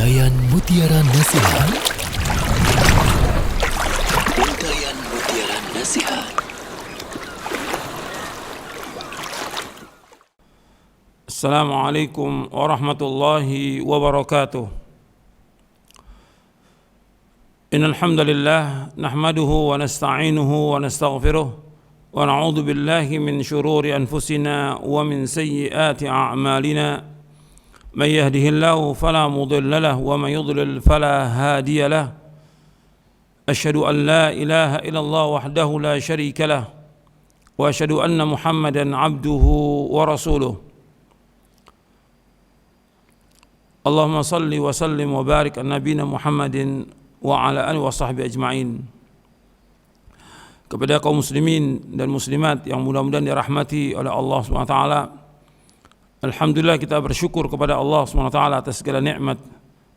Untayan Mutiara Nasihat. Untayan Mutiara Nasihat. Assalamualaikum warahmatullahi wabarakatuh. Innal hamdalillah nahmaduhu wa nasta'inuhu wa nastaghfiruh wa na'udzu billahi min shururi anfusina wa min sayyiati a'malina. من يهده الله فلا مضل له ومن يضلل فلا هادي له أشهد أن لا إله إلا الله وحده لا شريك له وأشهد أن محمدا عبده ورسوله اللهم صل وسلم وبارك على نبينا محمد وعلى آله وصحبه أجمعين. Kepada kaum muslimin dan muslimat yang mudah-mudahan dirahmati oleh Allah SWT, alhamdulillah kita bersyukur kepada Allah SWT atas segala nikmat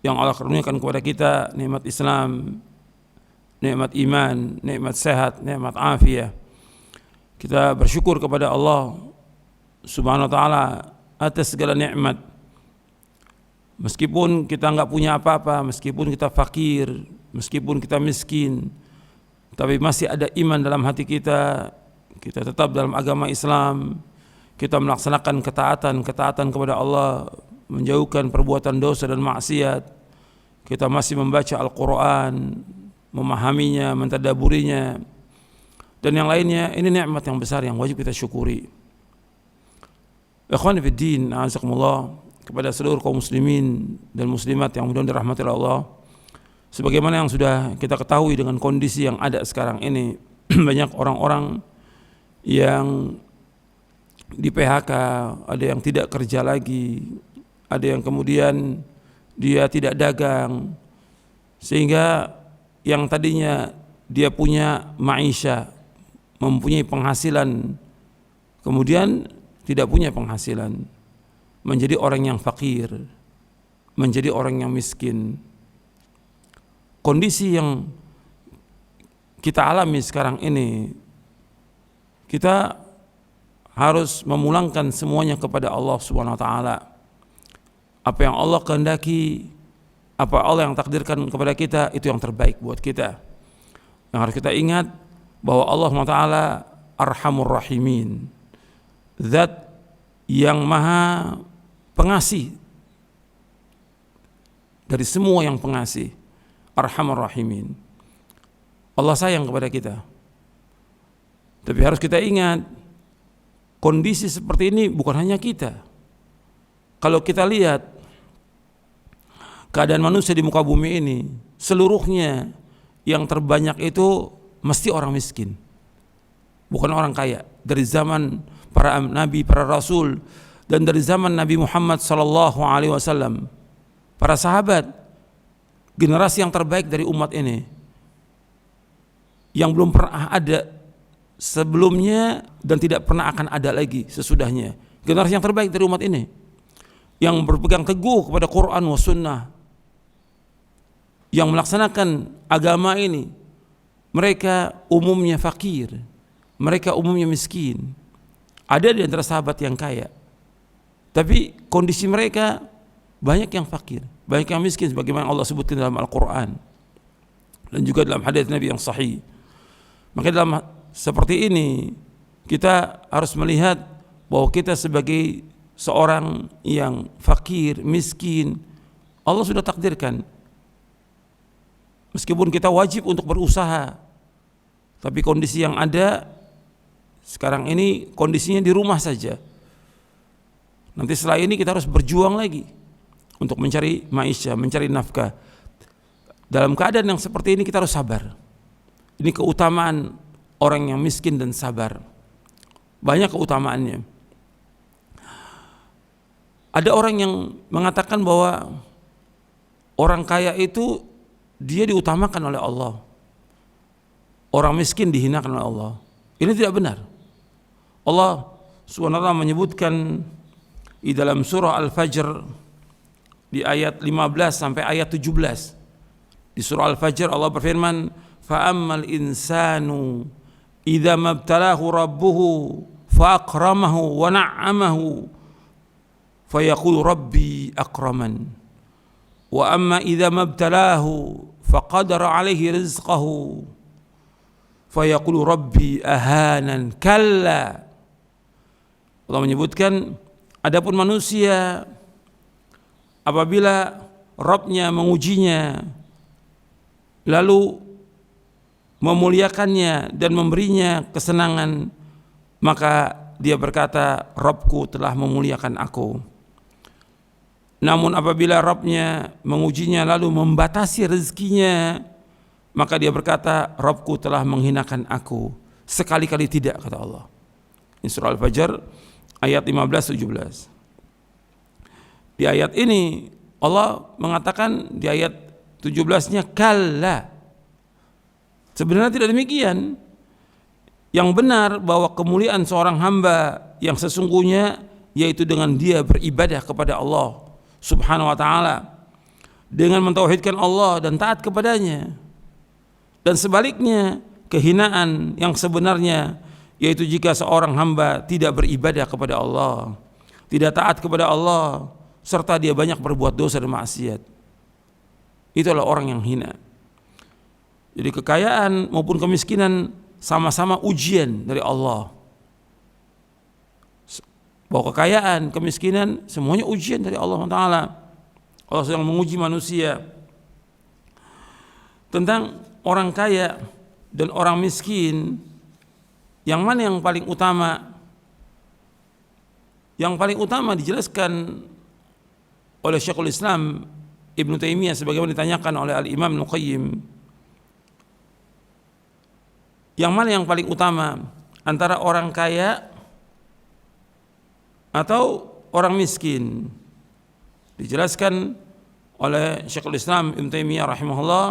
yang Allah karuniakan kepada kita, nikmat Islam, nikmat iman, nikmat sehat, nikmat afiah. Kita bersyukur kepada Allah Subhanahu wa taala atas segala nikmat. Meskipun kita enggak punya apa-apa, meskipun kita fakir, meskipun kita miskin, tapi masih ada iman dalam hati kita. Kita tetap dalam agama Islam. Kita melaksanakan ketaatan kepada Allah, menjauhkan perbuatan dosa dan maksiat. Kita masih membaca Al-Quran, memahaminya, mentadaburinya, dan yang lainnya. Ini nikmat yang besar yang wajib kita syukuri. Ikhwan fiddin, a'azakumullah, kepada seluruh kaum muslimin dan muslimat yang mudah-mudahan dirahmati oleh Allah. Sebagaimana yang sudah kita ketahui dengan kondisi yang ada sekarang ini, banyak orang-orang yang di PHK, ada yang tidak kerja lagi, ada yang kemudian dia tidak dagang, sehingga yang tadinya dia punya maisha, mempunyai penghasilan, kemudian tidak punya penghasilan, menjadi orang yang fakir, menjadi orang yang miskin. Kondisi yang kita alami sekarang ini, kita harus memulangkan semuanya kepada Allah Subhanahu wa taala. Apa yang Allah kehendaki, apa Allah yang takdirkan kepada kita, itu yang terbaik buat kita. Yang harus kita ingat bahwa Allah Subhanahu wa taala Arhamur Rahimin, Zat yang Maha Pengasih dari semua yang pengasih. Arhamur Rahimin. Allah sayang kepada kita. Tapi harus kita ingat, kondisi seperti ini bukan hanya kita. Kalau kita lihat keadaan manusia di muka bumi ini, seluruhnya yang terbanyak itu mesti orang miskin, bukan orang kaya. Dari zaman para nabi, para rasul, dan dari zaman Nabi Muhammad SAW, para sahabat, generasi yang terbaik dari umat ini, yang belum pernah ada sebelumnya dan tidak pernah akan ada lagi sesudahnya. Generasi yang terbaik dari umat ini, yang berpegang teguh kepada Quran wa sunnah, yang melaksanakan agama ini. Mereka umumnya fakir, mereka umumnya miskin. Ada di antara sahabat yang kaya, tapi kondisi mereka banyak yang fakir, banyak yang miskin, sebagaimana Allah sebutkan dalam Al-Quran dan juga dalam hadis Nabi yang sahih. Maka dalam seperti ini kita harus melihat bahwa kita sebagai seorang yang fakir, miskin, Allah sudah takdirkan. Meskipun kita wajib untuk berusaha, tapi kondisi yang ada sekarang ini, kondisinya di rumah saja. Nanti setelah ini kita harus berjuang lagi untuk mencari maisha, mencari nafkah. Dalam keadaan yang seperti ini kita harus sabar. Ini keutamaan orang yang miskin dan sabar. Banyak keutamaannya. Ada orang yang mengatakan bahwa orang kaya itu dia diutamakan oleh Allah, orang miskin dihinakan oleh Allah. Ini tidak benar. Allah SWT menyebutkan di dalam surah Al-Fajr di ayat 15 sampai ayat 17. Di surah Al-Fajr Allah berfirman, "Fa'ammal insanu idza mabtalahu rabbuhu fa'akramahu wa na'amahu fayaqulu rabbi akraman Wa amma idza mabtalahu faqadara alaihi rizqahu fayaqulu rabbi ahanan. Kalla. Allah menyebutkan, adapun manusia apabila Rabbnya mengujinya lalu memuliakannya dan memberinya kesenangan, maka dia berkata, Rabbku telah memuliakan aku. Namun apabila Rabbnya mengujinya lalu membatasi rezekinya, maka dia berkata, Rabbku telah menghinakan aku. Sekali-kali tidak, kata Allah. Ini surah Al-Fajr ayat 15-17. Di ayat ini Allah mengatakan di ayat 17-nya kalla. Sebenarnya tidak demikian. Yang benar bahwa kemuliaan seorang hamba yang sesungguhnya yaitu dengan dia beribadah kepada Allah Subhanahu wa taala, dengan mentauhidkan Allah dan taat kepadanya. Dan sebaliknya, kehinaan yang sebenarnya yaitu jika seorang hamba tidak beribadah kepada Allah, tidak taat kepada Allah, serta dia banyak berbuat dosa dan maksiat. Itulah orang yang hina. Jadi kekayaan maupun kemiskinan sama-sama ujian dari Allah. Bahwa kekayaan, kemiskinan semuanya ujian dari Allah Taala. Allah sedang menguji manusia tentang orang kaya dan orang miskin, yang mana yang paling utama? Yang paling utama dijelaskan oleh Syekhul Islam Ibnu Taimiyah sebagaimana ditanyakan oleh Al-Imam Ibnu Qayyim. Yang mana yang paling utama antara orang kaya atau orang miskin? Dijelaskan oleh Syekhul Islam Ibnu Taimiyah rahimahullah,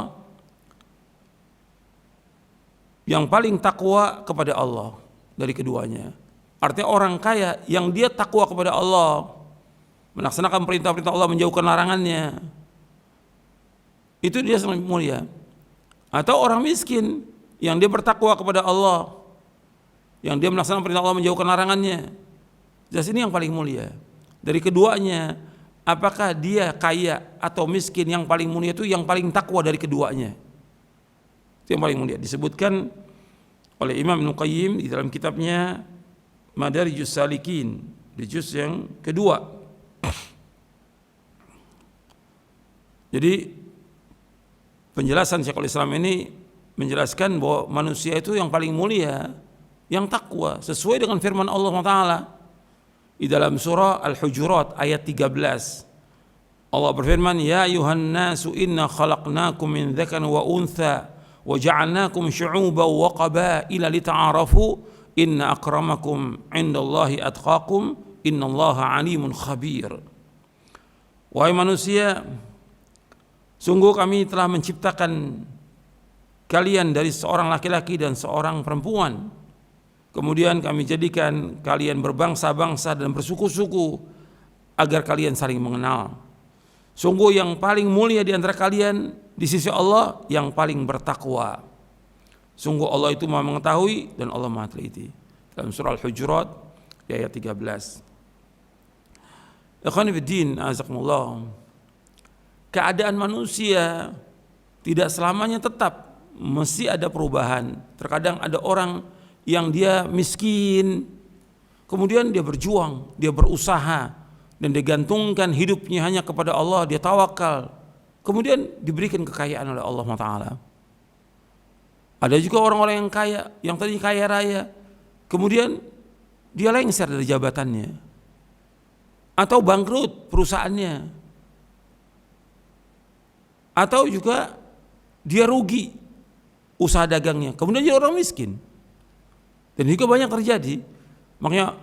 yang paling takwa kepada Allah dari keduanya. Artinya orang kaya yang dia takwa kepada Allah, melaksanakan perintah-perintah Allah, menjauhkan larangannya, itu dia sangat mulia. Atau orang miskin yang dia bertakwa kepada Allah, yang dia melaksanakan perintah Allah, menjauhkan larangannya, jelas ini yang paling mulia. Dari keduanya, apakah dia kaya atau miskin, yang paling mulia itu yang paling takwa dari keduanya. Itu yang paling mulia. Disebutkan oleh Imam Ibnu Qayyim di dalam kitabnya Madarijus Salikin di juz yang kedua. Jadi penjelasan Syekhul Islam ini menjelaskan bahwa manusia itu yang paling mulia yang takwa, sesuai dengan firman Allah Taala di dalam surah Al-Hujurat ayat 13. Allah berfirman, ya ayuhan nasu inna khalaqnakum min dzakarin wa untha wa ja'alnakum syu'uban wa qabaila lita'arafu inna akramakum 'indallahi atqakum innallaha 'alimun khabir. Wahai manusia, sungguh kami telah menciptakan kalian dari seorang laki-laki dan seorang perempuan. Kemudian kami jadikan kalian berbangsa-bangsa dan bersuku-suku agar kalian saling mengenal. Sungguh yang paling mulia di antara kalian di sisi Allah yang paling bertakwa. Sungguh Allah itu Maha mengetahui dan Allah Maha teliti. Dalam surah Al-Hujurat ayat 13. Ikhwani fiddin, azakumullah. Keadaan manusia tidak selamanya tetap, mesti ada perubahan. Terkadang ada orang yang dia miskin, kemudian dia berjuang, dia berusaha, dan digantungkan hidupnya hanya kepada Allah, dia tawakal, kemudian diberikan kekayaan oleh Allah Taala. Ada juga orang-orang yang kaya, yang tadi kaya raya, kemudian dia lengser dari jabatannya, atau bangkrut perusahaannya, atau juga dia rugi usaha dagangnya, kemudian jadi orang miskin. Dan juga banyak terjadi. Makanya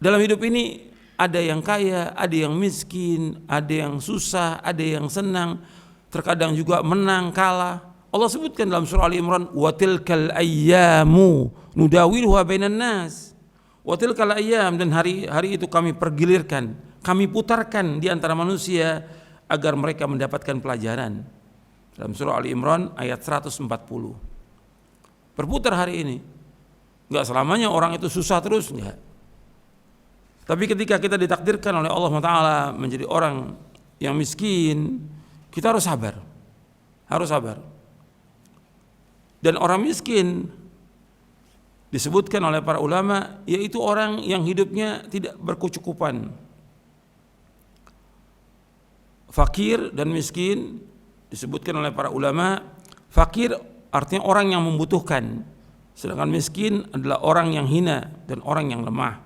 dalam hidup ini ada yang kaya, ada yang miskin, ada yang susah, ada yang senang, terkadang juga menang kalah. Allah sebutkan dalam surah Ali Imran, wa tilkal ayyamu nudawiluha bainan nas. Wa tilkal ayyam, dan hari-hari itu kami pergilirkan, kami putarkan di antara manusia agar mereka mendapatkan pelajaran. Dalam surah Ali Imran ayat 140. Berputar hari ini. Enggak selamanya orang itu susah terus, enggak. Tapi ketika kita ditakdirkan oleh Allah Taala menjadi orang yang miskin, kita harus sabar. Harus sabar. Dan orang miskin disebutkan oleh para ulama yaitu orang yang hidupnya tidak berkecukupan. Fakir dan miskin disebutkan oleh para ulama, fakir artinya orang yang membutuhkan, sedangkan miskin adalah orang yang hina dan orang yang lemah.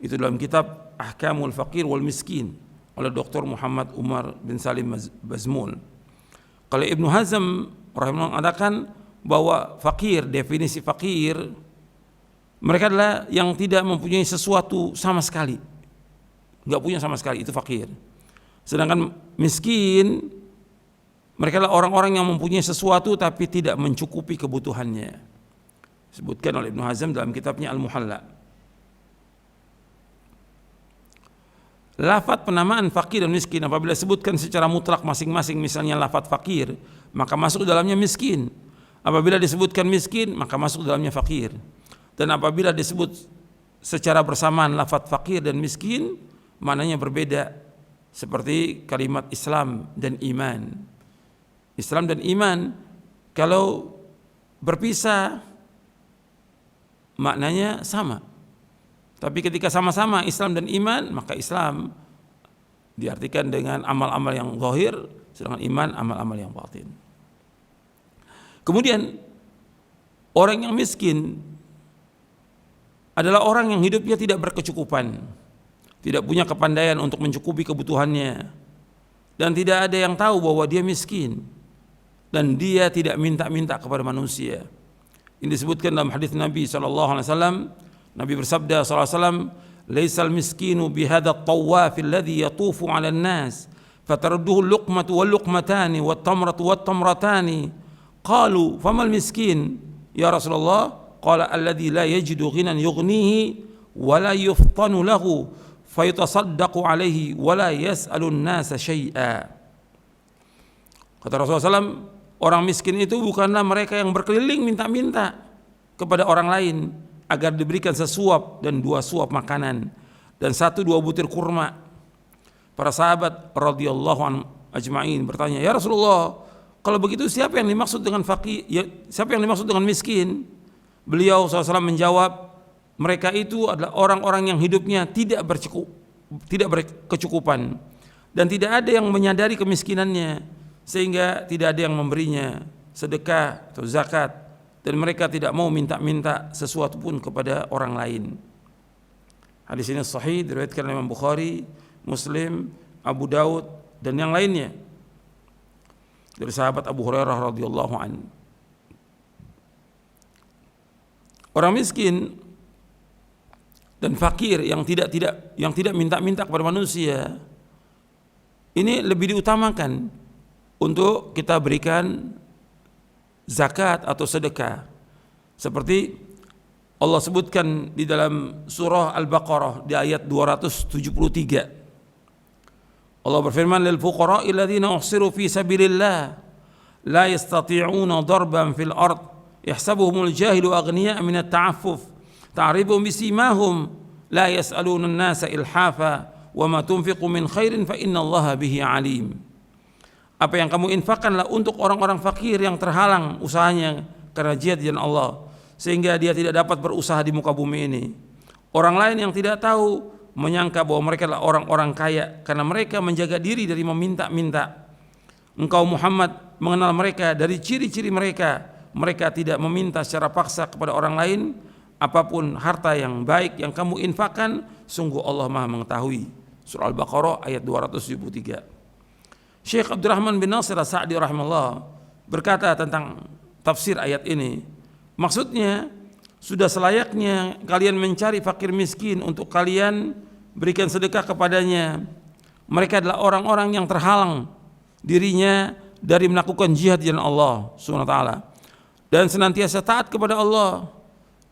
Itu dalam kitab Ahkamul Fakir wal Miskin oleh Dr. Muhammad Umar bin Salim Bazmul. Kalau Ibnu Hazm rahimahullah mengatakan bahwa fakir, definisi fakir, mereka adalah yang tidak mempunyai sesuatu sama sekali, nggak punya sama sekali, itu fakir. Sedangkan miskin, mereka adalah orang-orang yang mempunyai sesuatu tapi tidak mencukupi kebutuhannya. Disebutkan oleh Ibnu Hazm dalam kitabnya Al-Muhalla. Lafaz penamaan fakir dan miskin apabila disebutkan secara mutlak masing-masing, misalnya lafaz fakir, maka masuk dalamnya miskin. Apabila disebutkan miskin, maka masuk dalamnya fakir. Dan apabila disebut secara bersamaan lafaz fakir dan miskin, maknanya berbeda. Seperti kalimat Islam dan iman. Islam dan iman kalau berpisah maknanya sama. Tapi ketika sama-sama Islam dan iman, maka Islam diartikan dengan amal-amal yang zahir, sedangkan iman amal-amal yang batin. Kemudian orang yang miskin adalah orang yang hidupnya tidak berkecukupan, tidak punya kepandaian untuk mencukupi kebutuhannya, dan tidak ada yang tahu bahwa dia miskin, dan dia tidak minta-minta kepada manusia. Ini disebutkan dalam hadis Nabi SAW. Nabi bersabda SAW, "Laisal miskinu bihadha at-tawaf alladhi yatufu 'ala an-nas, fatarudduhu al-luqmatu wal-luqmatani wat-tamratu wat-tamratani." Qalu, "Famal miskin ya Rasulullah?" Qala, "Alladhi la yajidu ghinan yughnihi wa la yuftanu lahu fayatasaddaqu alaihi wa la yas'alu an-nasa syai'a." Kata Rasulullah SAW, orang miskin itu bukanlah mereka yang berkeliling minta-minta kepada orang lain agar diberikan sesuap dan 2 suap makanan dan 1-2 butir kurma. Para sahabat radhiyallahu anhum ajma'in bertanya, "Ya Rasulullah, kalau begitu siapa yang dimaksud dengan fakir? Ya, siapa yang dimaksud dengan miskin?" Beliau SAW menjawab, mereka itu adalah orang-orang yang hidupnya tidak berkecukupan dan tidak ada yang menyadari kemiskinannya sehingga tidak ada yang memberinya sedekah atau zakat, dan mereka tidak mau minta-minta sesuatu pun kepada orang lain. Hadis ini sahih diriwayatkan oleh Imam Bukhari, Muslim, Abu Daud dan yang lainnya dari sahabat Abu Hurairah radhiyallahu anhu. Orang miskin dan fakir yang tidak minta-minta kepada manusia ini lebih diutamakan untuk kita berikan zakat atau sedekah. Seperti Allah sebutkan di dalam surah Al-Baqarah di ayat 273. Allah berfirman, "Lil fuqara'i alladziina uhsiru fi sabilillah la yastati'una darban fil ard yahsabuhumul jahilu aghniya'a min at-ta'affuf ta'rifuhum bisimahum la yas'aluna an-nasa ilhafa wa ma tunfiqu min khairin fa innallaha bihi 'alim." Apa yang kamu infakkanlah untuk orang-orang fakir yang terhalang usahanya karena jihad di jalan Allah, sehingga dia tidak dapat berusaha di muka bumi ini. Orang lain yang tidak tahu menyangka bahwa mereka adalah orang-orang kaya karena mereka menjaga diri dari meminta-minta. Engkau Muhammad mengenal mereka dari ciri-ciri mereka. Mereka tidak meminta secara paksa kepada orang lain. Apapun harta yang baik yang kamu infakkan, sungguh Allah Maha mengetahui. Surah Al-Baqarah ayat 273. Syekh Abdurrahman bin Nasir As-Sa'di rahimahullah berkata tentang tafsir ayat ini, maksudnya sudah selayaknya kalian mencari fakir miskin untuk kalian berikan sedekah kepadanya. Mereka adalah orang-orang yang terhalang dirinya dari melakukan jihad di jalan Allah Subhanahu wa taala dan senantiasa taat kepada Allah,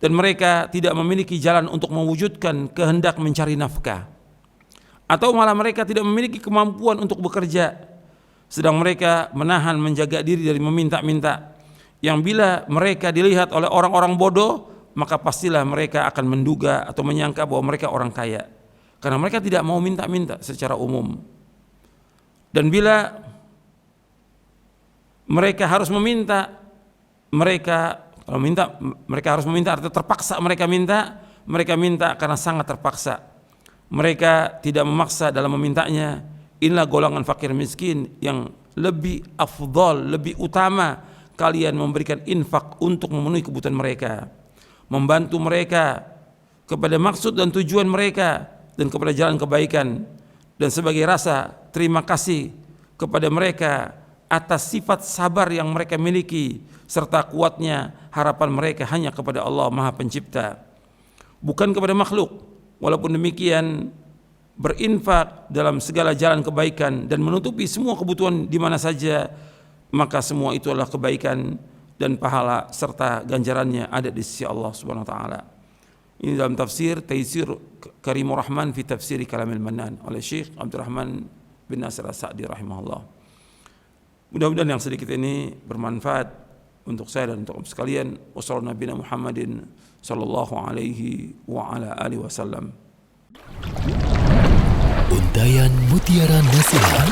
dan mereka tidak memiliki jalan untuk mewujudkan kehendak mencari nafkah, atau malah mereka tidak memiliki kemampuan untuk bekerja, sedang mereka menahan menjaga diri dari meminta-minta, yang bila mereka dilihat oleh orang-orang bodoh, maka pastilah mereka akan menduga atau menyangka bahwa mereka orang kaya, karena mereka tidak mau minta-minta secara umum. Dan bila mereka harus meminta, mereka harus meminta artinya terpaksa mereka minta karena sangat terpaksa. Mereka tidak memaksa dalam memintanya. Inilah golongan fakir miskin yang lebih afdal, lebih utama kalian memberikan infak untuk memenuhi kebutuhan mereka, membantu mereka kepada maksud dan tujuan mereka dan kepada jalan kebaikan, dan sebagai rasa terima kasih kepada mereka atas sifat sabar yang mereka miliki serta kuatnya harapan mereka hanya kepada Allah Maha Pencipta, bukan kepada makhluk. Walaupun demikian, berinfak dalam segala jalan kebaikan dan menutupi semua kebutuhan di mana saja, maka semua itu adalah kebaikan dan pahala serta ganjarannya ada di sisi Allah Subhanahu wa taala. Ini dalam tafsir Taisir Karimur Rahman fi Tafsir Kalamil Mannan oleh Syekh Abdul Rahman bin Nasir As-Sa'di rahimahullah. Mudah-mudahan yang sedikit ini bermanfaat untuk saya dan untuk sekalian. Wassallallahu Nabi Muhammadin sallallahu alaihi wa ala alihi wasallam. Untayan Mutiara Nasihat.